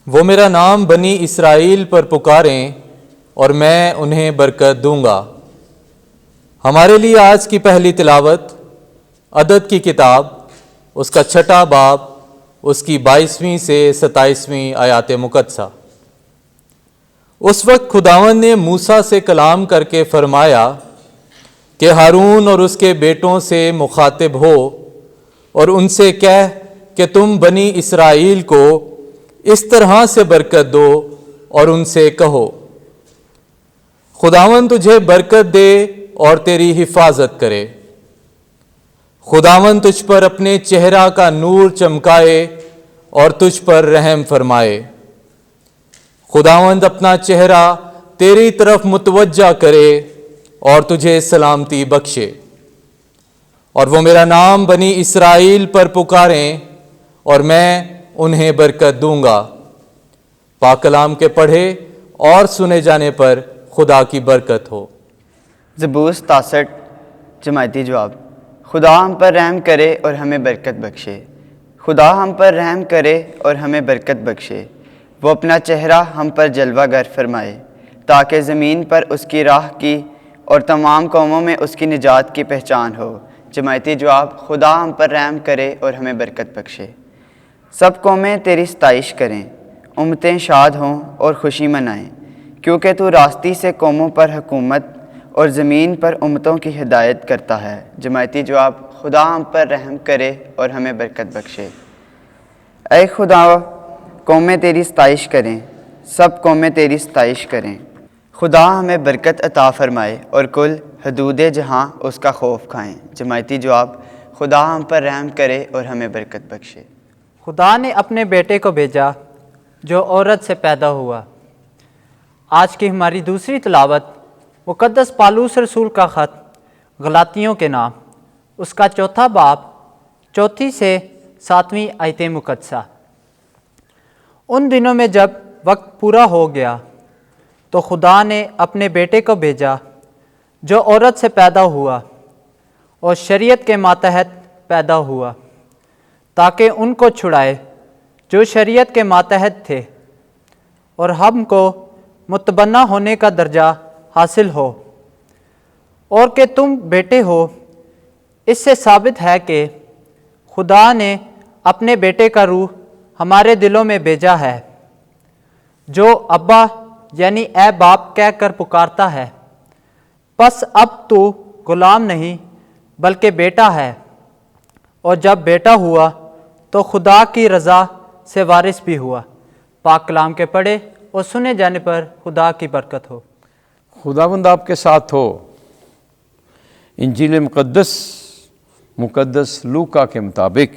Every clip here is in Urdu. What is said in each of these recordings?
وہ میرا نام بنی اسرائیل پر پکاریں اور میں انہیں برکت دوں گا۔ ہمارے لیے آج کی پہلی تلاوت عدد کی کتاب، اس کا 6واں باب، اس کی 22ویں سے 27ویں آیات مقدسہ۔ اس وقت خداوند نے موسیٰ سے کلام کر کے فرمایا کہ ہارون اور اس کے بیٹوں سے مخاطب ہو اور ان سے کہہ کہ تم بنی اسرائیل کو اس طرح سے برکت دو اور ان سے کہو، خداوند تجھے برکت دے اور تیری حفاظت کرے، خداوند تجھ پر اپنے چہرہ کا نور چمکائے اور تجھ پر رحم فرمائے، خداوند اپنا چہرہ تیری طرف متوجہ کرے اور تجھے سلامتی بخشے، اور وہ میرا نام بنی اسرائیل پر پکاریں اور میں انہیں برکت دوں گا۔ پاک کلام کے پڑھے اور سنے جانے پر خدا کی برکت ہو۔ زبور 67 جماعتی جواب۔ خدا ہم پر رحم کرے اور ہمیں برکت بخشے، خدا ہم پر رحم کرے اور ہمیں برکت بخشے، وہ اپنا چہرہ ہم پر جلوہ گر فرمائے، تاکہ زمین پر اس کی راہ کی اور تمام قوموں میں اس کی نجات کی پہچان ہو۔ جماعتی جواب۔ خدا ہم پر رحم کرے اور ہمیں برکت بخشے۔ سب قومیں تیری ستائش کریں، امتیں شاد ہوں اور خوشی منائیں، کیونکہ تو راستی سے قوموں پر حکومت اور زمین پر امتوں کی ہدایت کرتا ہے۔ جماعتی جواب۔ خدا ہم پر رحم کرے اور ہمیں برکت بخشے۔ اے خدا، قومیں تیری ستائش کریں، سب قومیں تیری ستائش کریں، خدا ہمیں برکت عطا فرمائے اور کل حدود جہاں اس کا خوف کھائیں۔ جماعتی جواب۔ خدا ہم پر رحم کرے اور ہمیں برکت بخشے۔ خدا نے اپنے بیٹے کو بھیجا جو عورت سے پیدا ہوا۔ آج کی ہماری دوسری تلاوت مقدس پالوس رسول کا خط غلاطیوں کے نام، اس کا 4واں باب، 4 سے 7 آیت مقدسہ۔ ان دنوں میں جب وقت پورا ہو گیا تو خدا نے اپنے بیٹے کو بھیجا جو عورت سے پیدا ہوا اور شریعت کے ماتحت پیدا ہوا، تاکہ ان کو چھڑائے جو شریعت کے ماتحت تھے اور ہم کو متبنی ہونے کا درجہ حاصل ہو، اور کہ تم بیٹے ہو۔ اس سے ثابت ہے کہ خدا نے اپنے بیٹے کا روح ہمارے دلوں میں بھیجا ہے، جو ابا یعنی اے باپ کہہ کر پکارتا ہے۔ پس اب تو غلام نہیں بلکہ بیٹا ہے، اور جب بیٹا ہوا تو خدا کی رضا سے وارث بھی ہوا۔ پاک کلام کے پڑھے اور سنے جانے پر خدا کی برکت ہو۔ خداوند آپ کے ساتھ ہو۔ انجیل مقدس لوکا کے مطابق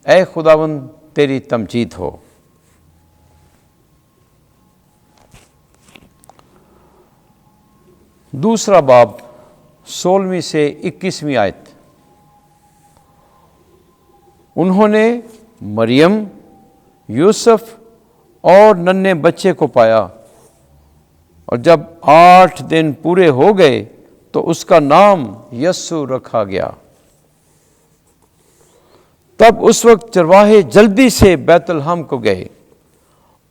اے خداوند تیری تمجید ہو۔ دوسرا باب 16ویں سے 21ویں آیت۔ انہوں نے مریم، یوسف اور ننھے بچے کو پایا، اور جب 8 دن پورے ہو گئے تو اس کا نام یسوع رکھا گیا۔ تب اس وقت چرواہے جلدی سے بیت لحم کو گئے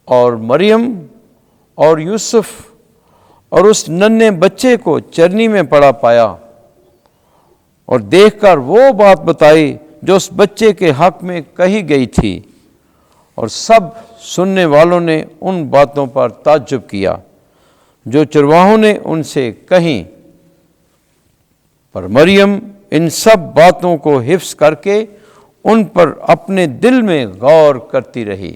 اور مریم اور یوسف اور اس ننھے بچے کو چرنی میں پڑا پایا، اور دیکھ کر وہ بات بتائی جو اس بچے کے حق میں کہی گئی تھی، اور سب سننے والوں نے ان باتوں پر تعجب کیا جو چرواہوں نے ان سے کہیں۔ پر مریم ان سب باتوں کو حفظ کر کے ان پر اپنے دل میں غور کرتی رہی،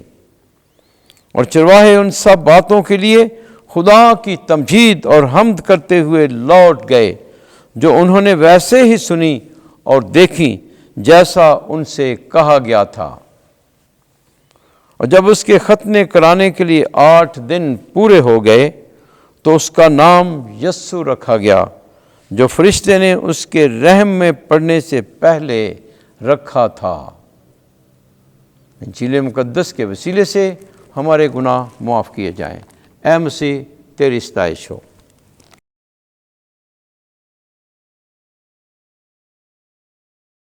اور چرواہے ان سب باتوں کے لیے خدا کی تمجید اور حمد کرتے ہوئے لوٹ گئے جو انہوں نے ویسے ہی سنی اور دیکھی جیسا ان سے کہا گیا تھا۔ اور جب اس کے ختنے کرانے کے لیے 8 دن پورے ہو گئے تو اس کا نام یسوع رکھا گیا، جو فرشتے نے اس کے رحم میں پڑنے سے پہلے رکھا تھا۔ انجیل مقدس کے وسیلے سے ہمارے گناہ معاف کیے جائیں۔ اے مسیح تیری ستائش ہو۔